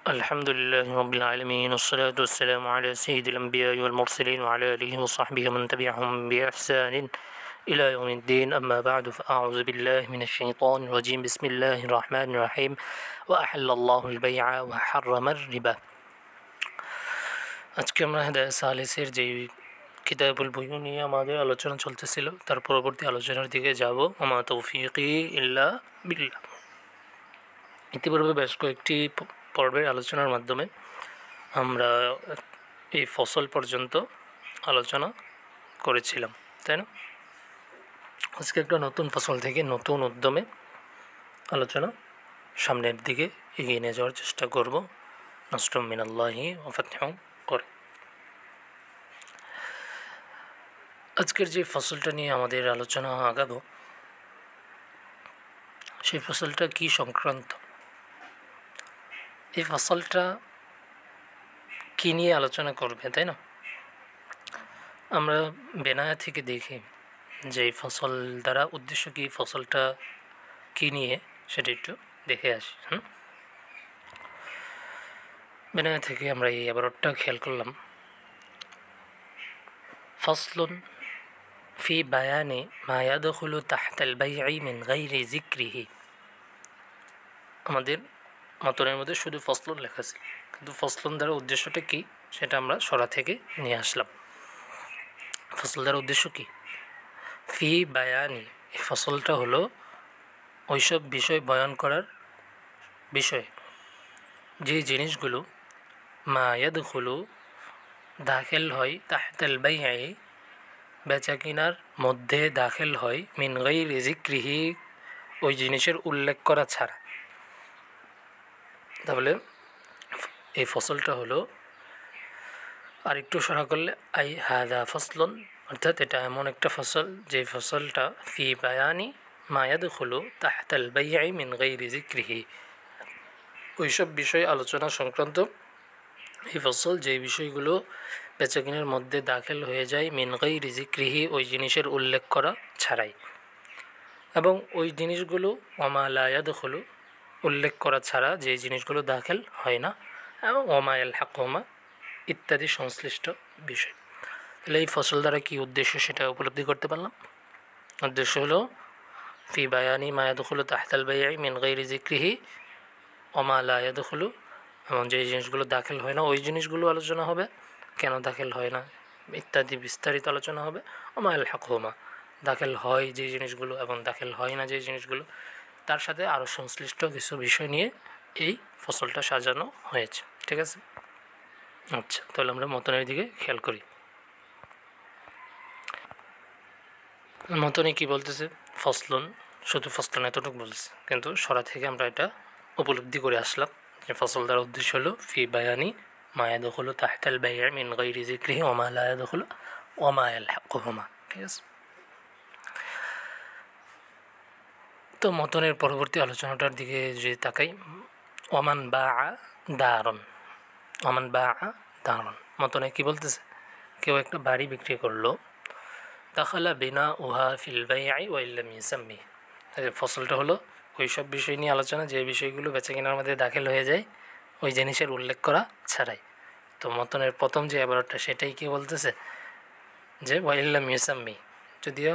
الحمد لله رب العالمين والصلاة والسلام على سيد الأنبياء والمرسلين وعلى آله وصحبه ومن تبعهم بإحسان إلى يوم الدين أما بعد فأعوذ بالله من الشيطان الرجيم بسم الله الرحمن الرحيم وأحل الله البيع وحرم الربا আজকে আমরা হেদায়েত সালেসের যে কিতাবুল বুয়ু নিয়ে আমাদের আলোচনা চলতেছিল তার পরবর্তী আলোচনার দিকে যাব। আমা তৌফিকি ইল্লা বিল্লাহ। ইতিপূর্বে বেশ কয়েকটি পর্বের আলোচনার মাধ্যমে আমরা এই ফসল পর্যন্ত আলোচনা করেছিলাম, তাই না? আজকে একটা নতুন ফসল থেকে নতুন উদ্যমে আলোচনা সামনের দিকে এগিয়ে নিয়ে যাওয়ার চেষ্টা করব। নাসরুম মিনাল্লাহি ওয়া ফাতহুন করে আজকের যে ফসলটা নিয়ে আমাদের আলোচনা আগাবো, সেই ফসলটা কি সংক্রান্ত, এই ফসলটা কী নিয়ে আলোচনা করবে, তাই না? আমরা বেনায়া থেকে দেখি যে এই ফসল দ্বারা উদ্দেশ্য কী, ফসলটা কী নিয়ে সেটা একটু দেখে আসি। বেনায়া থেকে আমরা এই আবারটা খেয়াল করলাম, ফসলুন ফি বায়ানে মা ইয়াদখুলু তাহতাল বাই'i মিন গায়রি যিকরিহি। আমাদের মতনের মধ্যে শুধু ফসলুন লেখা ছিল, কিন্তু ফসলুন দ্বারা উদ্দেশ্যটা কী সেটা আমরা সরা থেকে নিয়ে আসলাম। ফসল দ্বারা উদ্দেশ্য কী? ফি বায়ানি, এই ফসলটা হলো ওইসব বিষয় বয়ান করার বিষয় যে জিনিসগুলো মা ইয়াদখুলু দাখিল হয় তাহতাল বাই'i, বেচা কিনার মধ্যে দাখিল হয় মিন গায়রি যিকরিহি, ওই জিনিসের উল্লেখ করা ছাড়া। তাহলে এই ফসলটা হলো, আর একটু সরা করলে আই হাদা ফসলুন, অর্থাৎ এটা এমন একটা ফসল যে ফসলটা ফি বায়ানি মা ইয়াদখুলু তাহতাল বাই'i মিন গায়রি যিকরিহি, ওইসব বিষয় আলোচনা সংক্রান্ত এই ফসল, যেই বিষয়গুলো বেচাকিনের মধ্যে দাখিল হয়ে যায় মিন গায়রি যিকরিহি, ওই জিনিসের উল্লেখ করা ছাড়াই, এবং ওই জিনিসগুলো ওমা লা ইয়াদখুলু, উল্লেখ করা ছাড়া যে জিনিসগুলো দাখিল হয় না, এবং ওমা ইয়ালহাকুহুমা ইত্যাদি সংশ্লিষ্ট বিষয়। তাহলে এই ফসল দ্বারা কী উদ্দেশ্য সেটা উপলব্ধি করতে পারলাম। উদ্দেশ্য হলো ফি বায়ানি মা ইয়াদখুলু তাহতাল বাই'i মিন গায়রি যিকরিহি ওমা লা ইয়াদখুলু, এবং যে জিনিসগুলো দাখিল হয় না ওই জিনিসগুলো আলোচনা হবে, কেন দাখিল হয় না ইত্যাদি বিস্তারিত আলোচনা হবে। ওমা ইয়ালহাকুহুমা, দাখিল হয় যে জিনিসগুলো এবং দাখিল হয় না যে জিনিসগুলো, তার সাথে আরও সংশ্লিষ্ট কিছু বিষয় নিয়ে এই ফসলটা সাজানো হয়েছে। ঠিক আছে, আচ্ছা, তাহলে আমরা মতনের দিকে খেয়াল করি। মতনে কি বলতেছে? ফসলুন, শুধু ফসলুন এতটুকু বলছে, কিন্তু সরা থেকে আমরা এটা উপলব্ধি করে আসলাম যে ফসল দ্বারা উদ্দেশ্য হলো ফি বায়ানি মা ইয়াদখুলু তাহতাল বাই'i মিন গায়রি যিকরিহি ওমা লা ইয়াদখুলু ওমা ইয়ালহাকুহুমা। ঠিক আছে, তো মতনের পরবর্তী আলোচনাটার দিকে যে তাকাই, ওমান বাআ দারুন, ওমান বাআ দারুন, মতনে কি বলতেছে? কেউ একটা বাড়ি বিক্রি করলো, দাখালা বিনা উহা ফিল বাই'i ওয়া ইল্লাম ইউসাম্মি। ফসলটা হলো ওই সব বিষয় নিয়ে আলোচনা যে বিষয়গুলো বেচা কেনার মধ্যে দাখিল হয়ে যায় ওই জিনিসের উল্লেখ করা ছাড়াই। তো মতনের প্রথম যে এবারটা সেটাই কি বলতেছে যে ওয়া ইল্লাম ইউসাম্মি, যদিও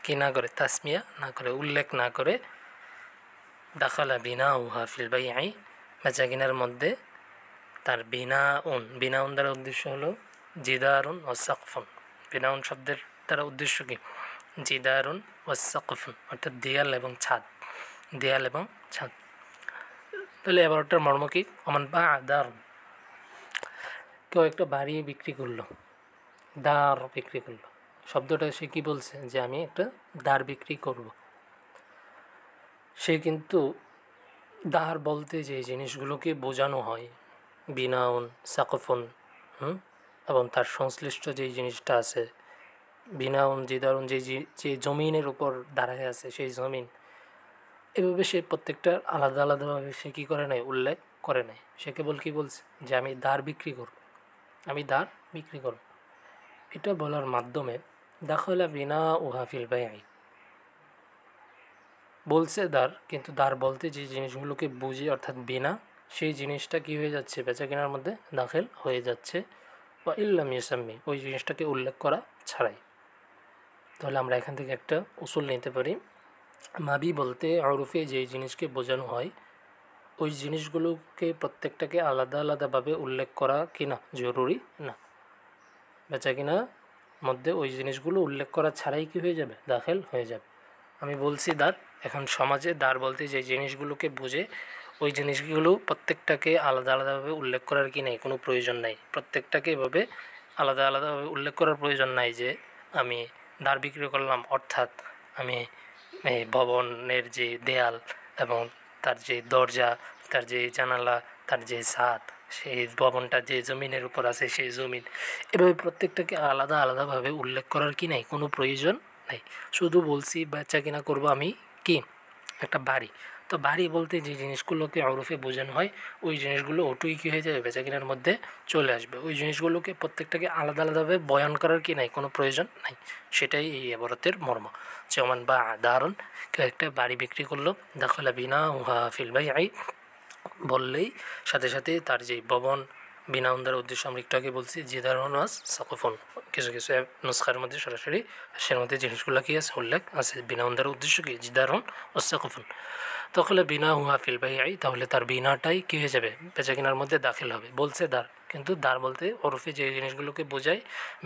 কি না করে, তাসমিয়া না করে, উল্লেখ না করে, দাখালা বিনা উহা ফিল বাই'i, বেচা কেনার মধ্যে তার বিনাউন, বিনাউন দ্বারা উদ্দেশ্য হলো জিদারুন ও সাকফুন। বিনাউন শব্দের দ্বারা উদ্দেশ্য কি? জিদারুন ও সাকফুন, অর্থাৎ দেয়াল এবং ছাদ, দেয়াল এবং ছাদ। তাহলে এবারটার মর্ম কি? ওমান বাআ দারুন, কেউ একটা বাড়ি বিক্রি করলো, দার বিক্রি করলো, শব্দটা সে কি বলছে? যে আমি একটা দার বিক্রি করব। সে কিন্তু দার বলতে যে জিনিসগুলোকে বোঝানো হয়, বিনাউন, সাকফুন, এবং তার সংশ্লিষ্ট যেই জিনিসটা আছে, বিনাউন, জিদারুন, যে জমিনের উপর দাঁড়ায় আছে সেই জমিন, এভাবে সে প্রত্যেকটা আলাদা আলাদাভাবে সে কী করে নেয়, উল্লেখ করে নেয়। সে কেবল কী বলছে? যে আমি দার বিক্রি করব, আমি দার বিক্রি করব। এটা বলার মাধ্যমে দাখালা বিনা উহা ফিল বাই'i, বলছে দার, কিন্তু দার বলতে যে জিনিসগুলোকে বুঝি, অর্থাৎ বিনা সেই জিনিসটা কী হয়ে যাচ্ছে, বেচা কেনার মধ্যে দাখিল হয়ে যাচ্ছে, বা ইল্লাম ইউসাম্মি, ওই জিনিসটাকে উল্লেখ করা ছাড়াই। তাহলে আমরা এখান থেকে একটা উসুল নিতে পারি, মাবি বলতে আরুফে যেই জিনিসকে বোঝানো হয় ওই জিনিসগুলোকে প্রত্যেকটাকে আলাদা আলাদাভাবে উল্লেখ করা কিনা জরুরি না, বেচা কিনা মধ্যে ওই জিনিসগুলো উল্লেখ করা ছাড়াই কি হয়ে যাবে, দাখিল হয়ে যাবে। আমি বলছি দার, এখন সমাজে দার বলতে যে জিনিসগুলোকে বোঝে ওই জিনিসগুলো প্রত্যেকটাকে আলাদা আলাদাভাবে উল্লেখ করার কি নেই, কোনো প্রয়োজন নাই। প্রত্যেকটাকে এভাবে আলাদা আলাদাভাবে উল্লেখ করার প্রয়োজন নাই যে আমি দার বিক্রি করলাম, অর্থাৎ আমি এই ভবনের যে দেয়াল এবং তার যে দরজা, তার যে জানালা, তার যে ছাদ, সেই ভবনটা যে জমিনের উপর আছে সেই জমিন, এভাবে প্রত্যেকটাকে আলাদা আলাদাভাবে উল্লেখ করার কি নাই, কোনো প্রয়োজন নাই। শুধু বলছি বেচা কিনা করবো আমি কি, একটা বাড়ি। তো বাড়ি বলতে যে জিনিসগুলোকে ওরফে বোঝানো হয় ওই জিনিসগুলো ওটুই কী হয়ে যাবে, বেচা কেনার মধ্যে চলে আসবে। ওই জিনিসগুলোকে প্রত্যেকটাকে আলাদা আলাদাভাবে বয়ান করার কি নাই, কোনো প্রয়োজন নাই। সেটাই এই এবারতের মর্ম। যেমন বা দারুন, কেউ একটা বাড়ি বিক্রি করলো, দাখলা বিনা উহা ফিল বাইআই বললেই সাথে সাথে তার যে ভবন, বিনাউন দ্বারা উদ্দেশ্য আমরা একটু আগে বলছি জিদারুন ওয়াজ সাকফুন, কিছু কিছু নুসখার মধ্যে সরাসরি সের মধ্যে জিনিসগুলো কি আছে, উল্লেখ আছে। বিনাউন দ্বারা উদ্দেশ্য কি, জিদারুন ও সাকফুন। তখন বিনা হুয়া ফিল বাইআই, তাহলে তার বিনাটাই কী হয়ে যাবে, বেচা কেনার মধ্যে দাখিল হবে। বলছে দার, কিন্তু দার বলতে ওরফে যে জিনিসগুলোকে বোঝায়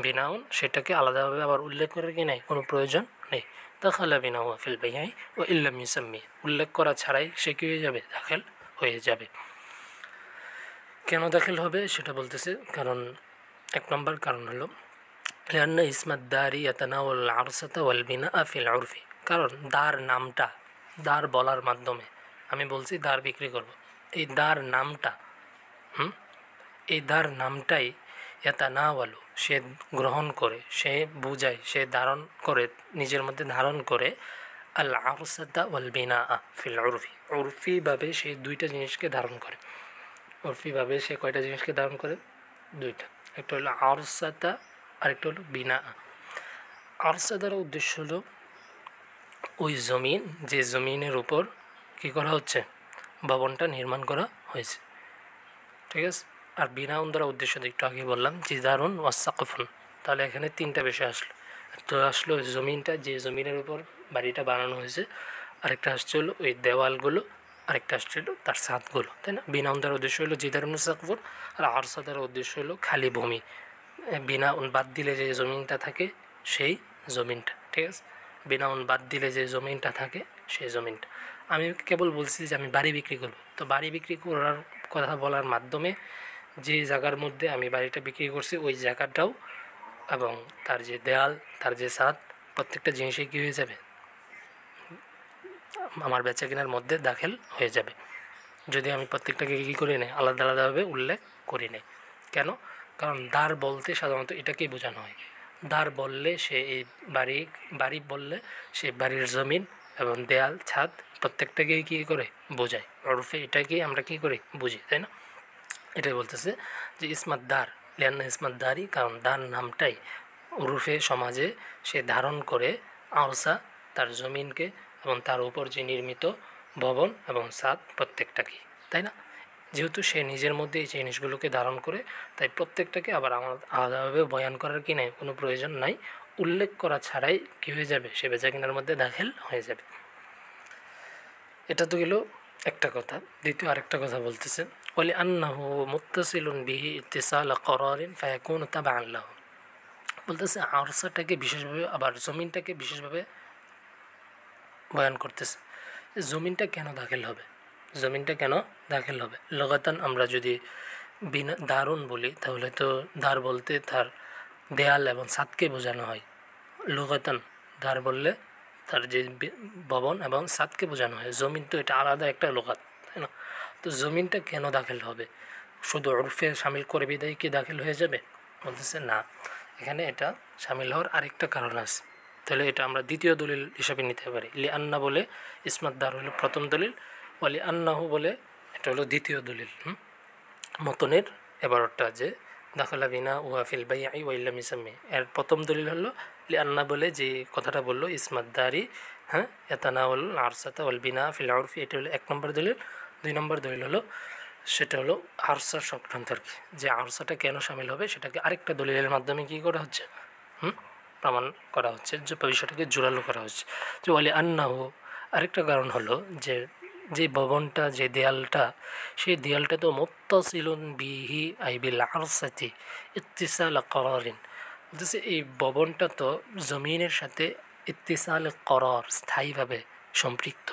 বিনাউন, সেটাকে আলাদাভাবে আবার উল্লেখ করার কি নেই, কোনো প্রয়োজন নেই। দাখালা বিনা হুয়া ফিল বাইআই ও ইল্লাম ইউসাম্মি, উল্লেখ করা ছাড়াই সে কী হয়ে যাবে, দাখিল হয়ে যাবে। কেন দাখিল হবে সেটা বলতেছে, কারণ এক নম্বর কারণ হলো লিআন্না ইসমাদ দারি ইয়াতানাওয়াল আরসাতা ওয়াল বিনাআ ফিল উরফি, কারণ দার নামটা, দার বলার মাধ্যমে আমি বলছি দার বিক্রি করব, এই দার নামটা এই দার নামটাই ইয়াতানাওয়ালু, সে গ্রহণ করে, সে বুঝায়, সে ধারণ করে, নিজের মধ্যে ধারণ করে আল আরসাতা ওয়াল বিনাআ ফিল উরফি, উরফিভাবে সে দুইটা জিনিসকে ধারণ করে। উরফিভাবে সে কয়টা জিনিসকে ধারণ করে, দুইটা, একটা হলো আরসাতা, আরেকটা হলো বিনা। আরসা দ্বারা উদ্দেশ্য হলো ওই জমিন, যে জমিনের উপর কী করা হচ্ছে, ভবনটা নির্মাণ করা হয়েছে, ঠিক আছে। আর বিনাউন দ্বারা উদ্দেশ্য একটু আগে বললাম জিদারুন ওয়াসাকফুন, তাহলে এখানে তিনটা বিষয় আসলো। তো আসলো জমিনটা, যে জমিনের উপর বাড়িটা বানানো হয়েছে, আরেকটা আসছে হলো ওই দেওয়ালগুলো, আরেকটা আসছে হলো তার ছাদগুলো, তাই না। বিনাউন দ্বারা উদ্দেশ্য হলো জিদারুন ওয়াসাকফুন, আর আরসা দ্বারা উদ্দেশ্য হলো খালি ভূমি, বিনাউন বাদ দিলে যে জমিনটা থাকে সেই জমিনটা, ঠিক আছে। বিনাউন বাদ দিলে যে জমিনটা থাকে সেই জমিনটা। আমি কেবল বলছি যে আমি বাড়ি বিক্রি করব, তো বাড়ি বিক্রি করার কথা বলার মাধ্যমে যে জায়গার মধ্যে আমি বাড়িটা বিক্রি করছি ওই জায়গাটাও এবং তার যে দেয়াল, তার যে ছাদ, প্রত্যেকটা জিনিসই কী হয়ে যাবে, আমার বেচা কেনার মধ্যে দাখিল হয়ে যাবে, যদি আমি প্রত্যেকটাকে কী করি না, আলাদা আলাদাভাবে উল্লেখ করি নাই। কেন, কারণ দার বলতে সাধারণত এটাকেই বোঝানো হয়। দার বললে সে এই বাড়ি, বাড়ি বললে সে বাড়ির জমিন এবং দেয়াল, ছাদ প্রত্যেকটাকেই কী করে বোঝায়, ওরফে এটাকেই আমরা কী করি, বুঝি, তাই না। এটাই বলতেছে যে ইসমাত দার, লিয়ান্না ইসমাত দারই, কারণ দার নামটাই ওরফে সমাজে সে ধারণ করে আওসা, তার জমিনকে এবং তার উপর যে নির্মিত ভবন এবং ছাদ প্রত্যেকটাকেই, তাই না। যেহেতু সে নিজের মধ্যে এই জিনিসগুলোকে ধারণ করে, তাই প্রত্যেকটাকে আবার আলাদাভাবে বয়ান করার কি নাই, কোনো প্রয়োজন নাই। উল্লেখ করা ছাড়াই কী হয়ে যাবে, সে বেচা কেনার মধ্যে দাখিল হয়ে যাবে। এটা তো গেল একটা কথা। দ্বিতীয় আরেকটা কথা বলতেছে, ওয়ালি আন্নাহু মুত্তাসিলুন বিহি ইত্তিসাল করারিন ফায়াকুনু তাবাআন লাহু, বলতেছে আরসাটাকে বিশেষভাবে, আবার জমিনটাকে বিশেষভাবে বয়ান করতেছে। জমিনটা কেন দাখিল হবে, জমিনটা কেন দাখিল হবে। লগাতান আমরা যদি বিনা দারুন বলি, তাহলে তো দার বলতে তার দেয়াল এবং ছাদকে বোঝানো হয়। লগাতান দার বললে তার যে ভবন এবং ছাদকে বোঝানো হয়। জমিন তো এটা আলাদা একটা লোকাত, তাই না। তো জমিনটা কেন দাখিল হবে, শুধু উরফে সামিল করে বিদায় কি দাখিল হয়ে যাবে, বলতেছে না, এখানে এটা সামিল হওয়ার আরেকটা কারণ আছে। তাহলে এটা আমরা দ্বিতীয় দলিল হিসাবে নিতে পারি। লি আন্না বলে ইসমাত দার হলো প্রথম দলিল, ওয়ালি আন্নাহু বলে এটা হলো দ্বিতীয় দলিল। মতনের এবারটা যে দাখলা বিনা ওয়াফিল বাইআই ওয়াইল্লাম ইসাম্মি, এর প্রথম দলিল হলো লি আন্না বলে যে কথাটা বললো ইসমাত দারি, হ্যাঁ, এতানাউল আরসাতা ওয়াল বিনা ফিল উরফি, এটা হলো এক নম্বর দলিল। দুই নম্বর দলিল হলো সেটা হলো আরসা সংক্রান্ত আর কি, যে আরসাটা কেন শামিল হবে সেটাকে আরেকটা দলিলের মাধ্যমে কী করা হচ্ছে, প্রমাণ করা হচ্ছে, যে বিষয়টাকে জোরালো করা হচ্ছে। যে বলে আন্নাহু, আরেকটা কারণ হলো যে যে ভবনটা, যে দেয়ালটা, সেই দেয়ালটা তো মুত্তাসিলুন বিহি আই বিল আরসাতি ইত্তিসাল করারিন, বলতেছে এই ভবনটা তো জমিনের সাথে ইত্তিসাল করার, স্থায়ীভাবে সম্পৃক্ত।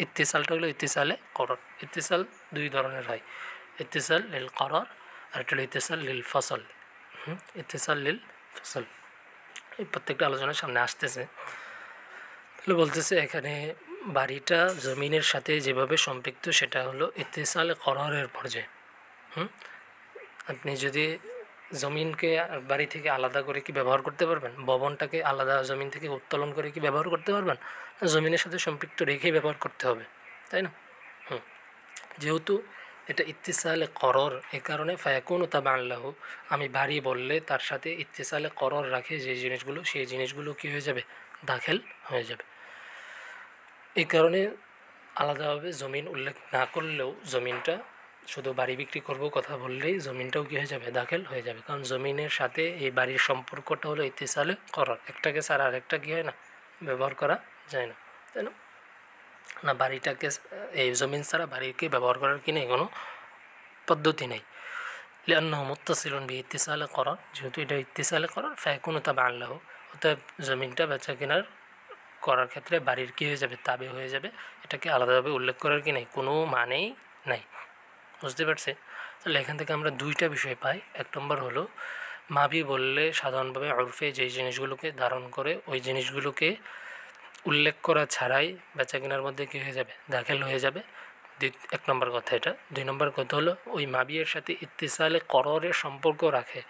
ইত্তিসালটা হলো ইত্তিসালে করার। ইত্তিসাল দুই ধরনের হয়, ইত্তিসাল লিল করার আর একটা হলো ইত্তিসাল লিল ফসল। ইত্তিসাল লিল ফসল এই প্রত্যেকটা আলোচনার সামনে আসতেছে। তাহলে বলতেছে এখানে বাড়িটা জমিনের সাথে যেভাবে সম্পৃক্ত সেটা হলো ইত্তিসাল করারের পর্যায়ে। আপনি যদি জমিনকে বাড়ি থেকে আলাদা করে কি ব্যবহার করতে পারবেন? ভবনটাকে আলাদা জমিন থেকে উত্তোলন করে কি ব্যবহার করতে পারবেন? জমিনের সাথে সম্পৃক্ত রেখেই ব্যবহার করতে হবে, তাই না? যেহেতু এটা ইত্তিসালে করর, এ কারণে ফায়াকুন তাবা আল্লাহ, আমি বাড়ি বললে তার সাথে ইত্তিসালে করর রাখে যে জিনিসগুলো, সেই জিনিসগুলো কী হয়ে যাবে? দাখিল হয়ে যাবে। এই কারণে আলাদাভাবে জমিন উল্লেখ না করলেও জমিনটা শুধু বাড়ি বিক্রি করব কথা বললেই জমিনটাও কী হয়ে যাবে? দাখিল হয়ে যাবে। কারণ জমিনের সাথে এই বাড়ির সম্পর্কটা হলো ইত্তিসালে করর, একটাকে ছাড়া আরেকটা কী হয় না, ব্যবহার করা যায় না, তাই না? না বাড়িটাকে, এই জমিন ছাড়া বাড়িকে ব্যবহার করার কি নেই, কোনো পদ্ধতি নেই। লিআন্নাহু মুত্তাসিলুন বি ইত্তিসালে করার, যেহেতু এটা ইত্তিসালে করার, ফায়াকুনু তাবাআন লাহু, অতএব জমিনটা বেচা কেনার করার ক্ষেত্রে বাড়ির কী হয়ে যাবে? তাবে হয়ে যাবে। এটাকে আলাদাভাবে উল্লেখ করার কি নেই, কোনো মানেই নাই। বুঝতে পারছি? তাহলে এখান থেকে আমরা দুইটা বিষয় পাই। এক নম্বর হলো মাবি বললে সাধারণভাবে উরফে যেই জিনিসগুলোকে ধারণ করে ওই জিনিসগুলোকে উল্লেখ করা ছাড়াই বেচা কেনার মধ্যে কী হয়ে যাবে? দাখিল হয়ে যাবে। এক নম্বর কথা এটা। দুই নম্বর কথা হলো ওই মাবিয়ের সাথে ইত্তিসালে কররের সম্পর্ক রাখে,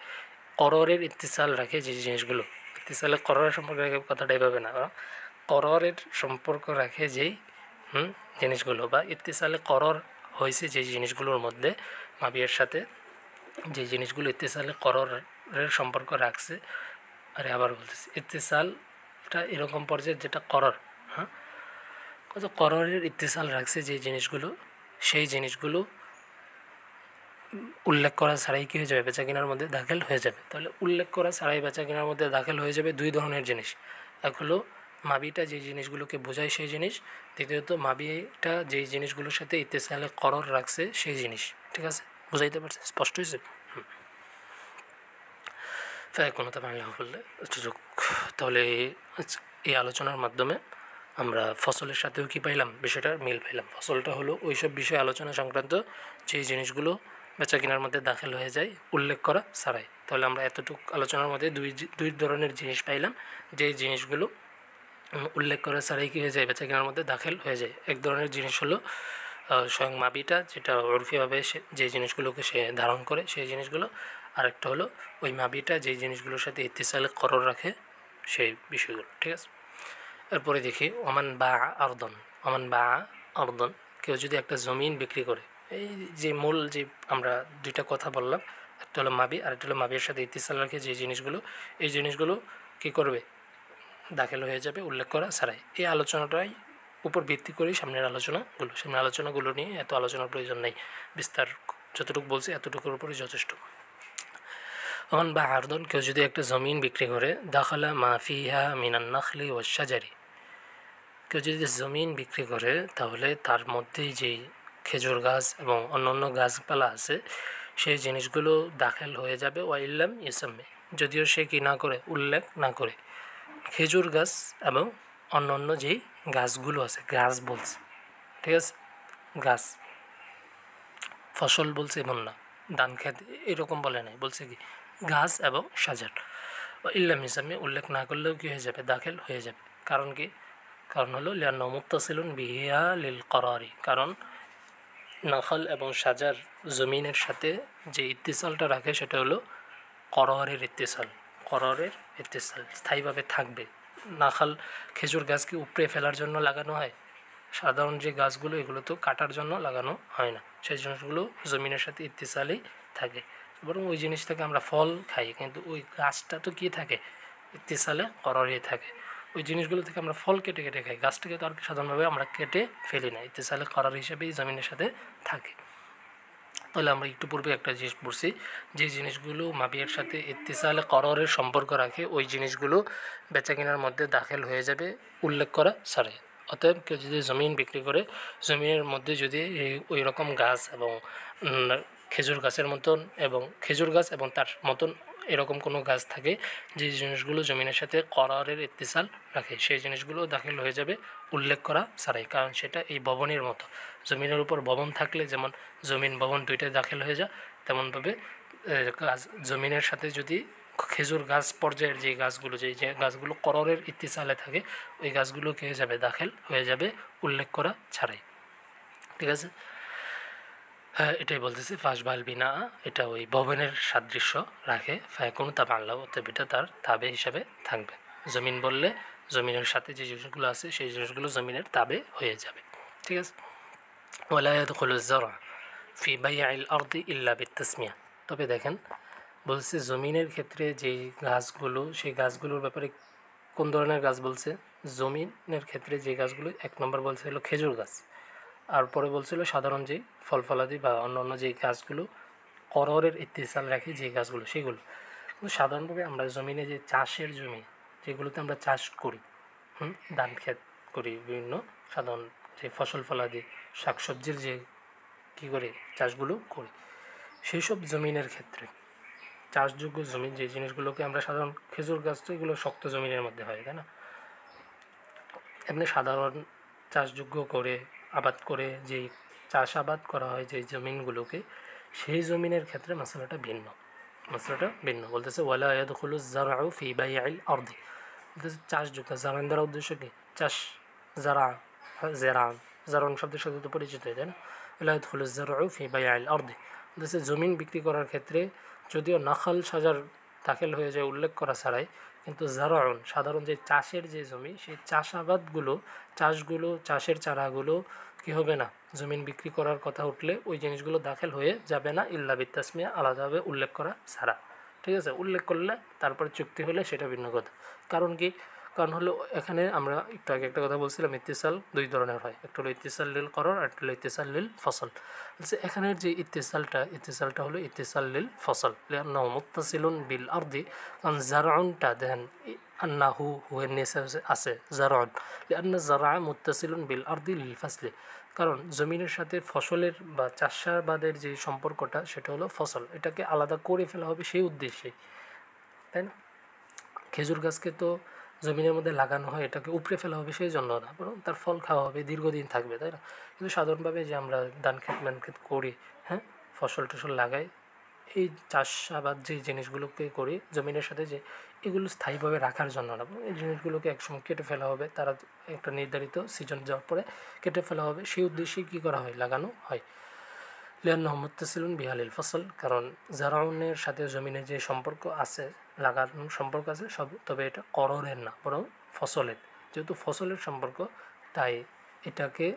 কররের ইত্তিসাল রাখে যে জিনিসগুলো, ইত্তিসালে কররের সম্পর্ক রাখে কথাটা এভাবে না, কররের সম্পর্ক রাখে যেই জিনিসগুলো, বা ইত্তিসালে করর হয়েছে যে জিনিসগুলোর মধ্যে মাবিয়ের সাথে যে জিনিসগুলো ইত্তিসালে কররের সম্পর্ক রাখছে। আরে আবার বলতেছি, ইত্তিসালটা এরকম পর্যায়ে যেটা করর, কত কররের ইত্তিসাল রাখছে যে জিনিসগুলো, সেই জিনিসগুলো উল্লেখ করা ছাড়াই কী হয়ে যাবে? বেচা কেনার মধ্যে দাখিল হয়ে যাবে। তাহলে উল্লেখ করা ছাড়াই বেচা কেনার মধ্যে দাখিল হয়ে যাবে দুই ধরনের জিনিস। এক হলো মাবিটা যে জিনিসগুলোকে বোঝায় সেই জিনিস, দ্বিতীয়ত মাবিটা যেই জিনিসগুলোর সাথে ইত্তেসালে করর রাখছে সেই জিনিস। ঠিক আছে, বুঝাইতে পারছে? স্পষ্ট হয়েছে? কোনো তা বাংলা বললে সুযোগ। তাহলে এই আলোচনার মাধ্যমে আমরা ফসলের সাথেও কি পাইলাম? বিষয়টার মিল পাইলাম। ফসলটা হলো ওইসব বিষয় আলোচনা সংক্রান্ত যেই জিনিসগুলো বেচা কেনার মধ্যে দাখিল হয়ে যায় উল্লেখ করা ছাড়াই। তাহলে আমরা এতটুকু আলোচনার মধ্যে দুই ধরনের জিনিস পাইলাম, যেই জিনিসগুলো উল্লেখ করা ছাড়াই কী হয়ে যায়? বেচা কেনার মধ্যে দাখিল হয়ে যায়। এক ধরনের জিনিস হলো স্বয়ং মাবিটা, যেটা উরফিভাবে যে জিনিসগুলোকে সে ধারণ করে সেই জিনিসগুলো। আরেকটা হলো ওই মাবিটা যেই জিনিসগুলোর সাথে ইত্তিসালে করর রাখে সেই বিষয়গুলো। ঠিক আছে, এরপরে দেখি ওমান বা আরদন। ওমান বা আরদন, কেউ যদি একটা জমিন বিক্রি করে, এই যে মূল যে আমরা দুইটা কথা বললাম, একটা হলো মাবি আর একটা হলো মাবির সাথে ইত্তিসাল রাখে যে জিনিসগুলো, এই জিনিসগুলো কী করবে? দাখিল হয়ে যাবে উল্লেখ করা ছাড়াই। এই আলোচনাটাই উপর ভিত্তি করেই সামনের আলোচনাগুলো নিয়ে এত আলোচনার প্রয়োজন নেই, বিস্তার যতটুকু বলছি এতটুকুর উপরে যথেষ্ট। তখন বা আরদন, কেউ যদি একটা জমিন বিক্রি করে, দাখালা মাফিহা মিনান নাখলি ও শাজারি, কেউ যদি জমিন বিক্রি করে তাহলে তার মধ্যেই যেই খেজুর গাছ এবং অন্যান্য গাছপালা আছে সেই জিনিসগুলো দাখিল হয়ে যাবে। ওয়াইল্লাম ইসাম্মে, যদিও সে কি না করে? উল্লেখ না করে। খেজুর গাছ এবং অন্যান্য যেই গাছগুলো আছে, গাছ বলছে, ঠিক আছে, গাছ, ফসল বলছে এমন না, ধান খেত এরকম বলে নাই, বলছে কি গাছ এবং সাজার। ইল্লাম ইসামে, উল্লেখ না করলেও কী হয়ে যাবে? দাখিল হয়ে যাবে। কারণ কি? কারণ হলো লিয়ান্না মুত্তাসিলুন বিহিয়া লিল করারি, কারণ নাখাল এবং সাজার জমিনের সাথে যে ইত্তিসালটা রাখে সেটা হলো কররের ইত্তিসাল। কররের ইত্তিসাল স্থায়ীভাবে থাকবে। নাখাল খেজুর গাছকে উপড়ে ফেলার জন্য লাগানো হয়, সাধারণ যে গাছগুলো এগুলো তো কাটার জন্য লাগানো হয় না, সেই জিনিসগুলো জমিনের সাথে ইত্তিসালেই থাকে। বরং ওই জিনিস থেকে আমরা ফল খাই, কিন্তু ওই গাছটা তো কী থাকে? ইত্তিসালে কররেই থাকে। ওই জিনিসগুলো থেকে আমরা ফল কেটে কেটে খাই, গাছটাকে তো আর সাধারণভাবে আমরা কেটে ফেলি না, ইত্তেসালে করার হিসেবেই জমিনের সাথে থাকে। তাহলে আমরা একটু পূর্বে একটা জিনিস পড়ছি, যে জিনিসগুলো মাবিয়ার সাথে ইত্তিসালে কররের সম্পর্ক রাখে ওই জিনিসগুলো বেচা কেনার মধ্যে দাখিল হয়ে যাবে উল্লেখ করা ছাড়াই। অতএব কেউ যদি জমিন বিক্রি করে, জমিনের মধ্যে যদি ওই রকম গাছ এবং খেজুর গাছের মতন এবং খেজুর গাছ এবং তার মতন এরকম কোনো গাছ থাকে যে জিনিসগুলো জমিনের সাথে করারের ইত্তিসাল রাখে, সেই জিনিসগুলো দাখিল হয়ে যাবে উল্লেখ করা ছাড়াই। কারণ সেটা এই ভবনের মতো, জমিনের উপর ভবন থাকলে যেমন জমিন ভবন দুইটাই দাখিল হয়ে যায়, তেমনভাবে জমিনের সাথে যদি খেজুর গাছ পর্যায়ের যে গাছগুলো, যে গাছগুলো কররের ইত্তিসালে থাকে ওই গাছগুলো কে হয়ে যাবে, দাখিল হয়ে যাবে উল্লেখ করা ছাড়াই। ঠিক আছে, হ্যাঁ এটাই বলতেছি ফাঁসবাল বিনা, এটা ওই ভবনের সাদৃশ্য রাখে। ফায়াকুন তা বাংলা অতএব এটা তার তাবে হিসাবে থাকবে। জমিন বললে জমিনের সাথে যে জিনিসগুলো আছে সেই জিনিসগুলো জমিনের তাবে হয়ে যাবে। ঠিক আছে, ওয়ালা ইয়াদখুলু যারআ ফি বাই'আল আরদি ইল্লা বিত্তাসমিয়া। তবে দেখেন বলছে জমিনের ক্ষেত্রে যেই গাছগুলো, সেই গাছগুলোর ব্যাপারে কোন ধরনের গাছ বলছে, জমিনের ক্ষেত্রে যে গাছগুলো, এক নম্বর বলছে হলো খেজুর গাছ, আর পরে বলছিল সাধারণ যেই ফল ফলাদি বা অন্য অন্য যেই গাছগুলো কররের ইত্তিসাল রাখে যে গাছগুলো সেগুলো। কিন্তু সাধারণভাবে আমরা জমিনে যে চাষের জমি যেগুলোতে আমরা চাষ করি, ধান ক্ষেত করি, বিভিন্ন সাধারণ যে ফসল ফলাদি শাকসবজির যে কী করে চাষগুলো করি, সেই সব জমিনের ক্ষেত্রে চাষযোগ্য জমি যে জিনিসগুলোকে আমরা সাধারণ খেজুর গাছ তো এগুলো শক্ত জমিনের মধ্যে হয়, তাই না? এমনি সাধারণ চাষযোগ্য করে আবাদ করে যেই চাষাবাদ করা হয় যে জমিনগুলোকে, সেই জমিনের ক্ষেত্রে মশলাটা ভিন্ন, মশলাটা ভিন্ন। বলতেছে ওয়ালা ইয়াদখুলু যারআউ ফি বাই'আল আরদি, বলতেছে চাষযোগ্য, জারান দ্বারা উদ্দেশ্য কি চাষ, জারা জেরান, জারন শব্দের সাথে তো পরিচিত, তাই না? ওয়ালা ইয়াদখুলু যারআউ ফি বাই'আল আরদি, বলতেছে জমিন বিক্রি করার ক্ষেত্রে যদিও নাখাল সাজার দাখিল হয়ে যায় উল্লেখ করা ছাড়াই, কিন্তু জারাউন সাধারণ যে চাষের যে জমি সেই চাষাবাদগুলো, চাষগুলো, চাষের চারাগুলো কী হবে না, জমিন বিক্রি করার কথা উঠলে ওই জিনিসগুলো দাখিল হয়ে যাবে না ইল্লা বিত্তাসমিয়া, আলাদাভাবে উল্লেখ করা ছাড়া। ঠিক আছে, উল্লেখ করলে তারপরে চুক্তি হলে সেটা ভিন্ন কথা। কারণ কি, কারণ হলো এখানে আমরা একটু আগে একটা কথা বলছিলাম ইত্তিসাল দুই ধরনের হয়, একটা হলো ইত্তিসাল লিল করর আর একটা হলো ইত্তিসাল লিল ফসল। এখানের যে ইত্তিসালটা হলো ইত্তিসাল লিল ফসল, লিআন্নাহু মুত্তাসিলুন বিল আরদি, কারণ জারউনটা দেখেন আন্নাহু হুয়ের নিচে আছে জারউন, লিআন্না জারআ মুত্তাসিলুন বিল আরদি লিল ফাসলি, কারণ জমিনের সাথে ফসলের বা চাষাবাদের যে সম্পর্কটা সেটা হলো ফসল, এটাকে আলাদা করে ফেলা হবে সেই উদ্দেশ্যেই, তাই না? খেজুর গাছকে তো জমিনের মধ্যে লাগানো হয় এটাকে উপড়ে ফেলা হবে সেই জন্য না, বরং তার ফল খাওয়া হবে, দীর্ঘদিন থাকবে, তাই না? কিন্তু সাধারণভাবে যে আমরা ধান ক্ষেত ম্যান ক্ষেত করি, হ্যাঁ ফসল টসল লাগাই, এই চাষাবাদ যে জিনিসগুলোকে করি জমিনের সাথে, যে এগুলো স্থায়ীভাবে রাখার জন্য না, এই জিনিসগুলোকে একসময় কেটে ফেলা হবে, তারা একটা নির্ধারিত সিজন যাওয়ার পরে কেটে ফেলা হবে, সেই উদ্দেশ্যেই কী করা হয়, লাগানো হয়। লিআন্নাহু মুত্তাসিলুন বিহালিল ফসল, কারণ জারাউনের সাথে জমিনের যে সম্পর্ক আছে, লাগানোর সম্পর্ক আছে সব, তবে এটা কররের না বরং ফসলের, যেহেতু ফসলের সম্পর্ক তাই এটাকে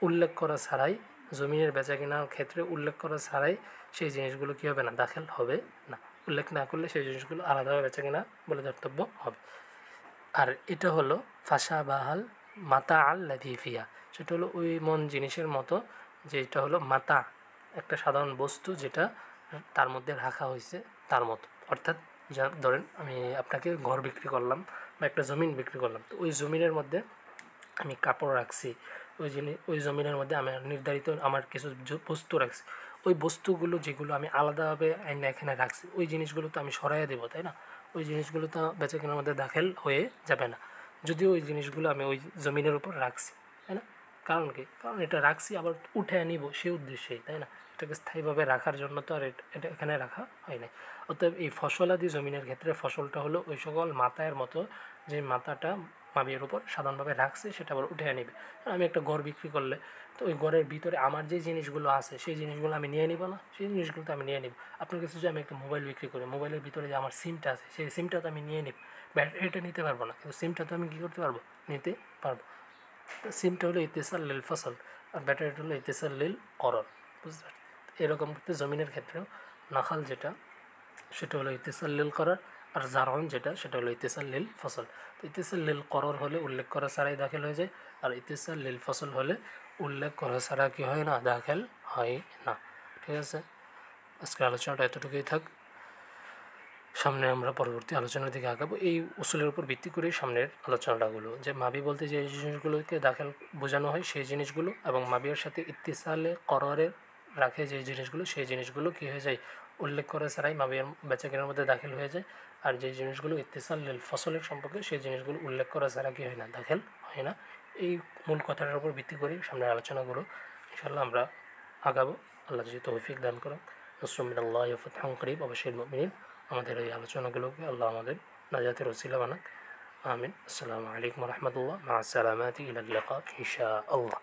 উল্লেখ করা ছাড়াই, জমিনের বেচা কেনার ক্ষেত্রে উল্লেখ করা ছাড়াই সেই জিনিসগুলো কী হবে না, দাখিল হবে না। উল্লেখ না করলে সেই জিনিসগুলো আলাদাভাবে বেচা কেনা বলে ধর্তব্য হবে। আর এটা হলো ফাঁসা বাহাল মাতা আল লাভিফিয়া, সেটা হলো ওই মন জিনিসের মতো, যে এটা হলো মাতা একটা সাধারণ বস্তু যেটা তার মধ্যে রাখা হয়েছে তার মতো। অর্থাৎ যা ধরেন আমি আপনাকে ঘর বিক্রি করলাম বা একটা জমিন বিক্রি করলাম, তো ওই জমিনের মধ্যে আমি কাপড় রাখছি, ওই জমিনের মধ্যে আমি নির্ধারিত আমার কিছু বস্তু রাখছি, ওই বস্তুগুলো যেগুলো আমি আলাদাভাবে এখানে রাখছি ওই জিনিসগুলো তো আমি সরাইয়া দেবো, তাই না? ওই জিনিসগুলো তো বেচা কেনার মধ্যে দাখিল হয়ে যাবে না, যদিও ওই জিনিসগুলো আমি ওই জমিনের উপর রাখছি, তাই না? কারণ কি, কারণ এটা রাখছি আবার উঠে নিব সেই উদ্দেশ্যেই, তাই না? এটাকে স্থায়ীভাবে রাখার জন্য তো আর এটা এখানে রাখা হয় নাই। অতএব এই ফসলাদি জমিনের ক্ষেত্রে ফসলটা হলো ওই সকল মাথায়ের মতো, যে মাথাটা মাবির উপর সাধারণভাবে রাখছে সেটা আবার উঠে নেবে। আমি একটা ঘর বিক্রি করলে তো ওই ঘরের ভিতরে আমার যে জিনিসগুলো আছে সেই জিনিসগুলো আমি নিয়ে নিব না, সেই জিনিসগুলো তো আমি নিয়ে নিব। আপনার কাছে যদি আমি একটা মোবাইল বিক্রি করি, মোবাইলের ভিতরে যে আমার সিমটা আছে সেই সিমটা তো আমি নিয়ে নিব, ব্যাটারিটা নিতে পারবো না, কিন্তু সিমটা তো আমি কী করতে পারবো, নিতে পারবো। তো সিমটা হলো ইত্তিসাল লিল ফসল আর ব্যাটারিটা হলো ইত্তিসাল লিল করর, বুঝতে পারছেন? এরকম করতে জমিনের ক্ষেত্রেও নাখাল যেটা সেটা হলো ইত্তিসাল লিল করার, আর জারউন যেটা সেটা হলো ইত্তিসাল লিল ফসল। তো ইত্তিসাল লিল করর হলে উল্লেখ করা ছাড়াই দাখিল হয়ে যায়, আর ইত্তিসাল লিল ফসল হলে উল্লেখ করা ছাড়া কি হয় না, দাখিল হয় না। ঠিক আছে, আজকের আলোচনাটা এতটুকুই থাক। সামনে আমরা পরবর্তী আলোচনার দিকে আগাবো এই উসুলের উপর ভিত্তি করেই সামনের আলোচনাটাগুলো, যে মাবি বলতে যে জিনিসগুলোকে দাখিল বোঝানো হয় সেই জিনিসগুলো, এবং মাবিয়ার সাথে ইত্তিসালে কররে রাখে যে জিনিসগুলো সেই জিনিসগুলো কী হয়ে যায়, উল্লেখ করা ছাড়াই মাবিয়ার বেচাকেনার মধ্যে দাখিল হয়ে যায়। আর যে জিনিসগুলো ইত্তিসাল লিল ফসলের সম্পর্কে সেই জিনিসগুলো উল্লেখ করা ছাড়া কী হয় না, দাখিল হয় না। এই মূল কথাটার উপর ভিত্তি করেই সামনের আলোচনাগুলো ইনশাআল্লাহ আমরা আগাবো। আল্লাহ যদি তৌফিক দান করেন। নসরুম মিনাল্লাহি ওয়া ফাতহুন করিব ওয়া বাশশিরিল মুমিনিন। আমাদের এই আলোচনাগুলোকে আল্লাহ আমাদের নাজাতের ওসিলা বানাক। আমিন। আসসালামু আলাইকুম ওয়া রাহমাতুল্লাহ। মা আসসালামাতি ইলা লিকা ইনশাআল্লাহ।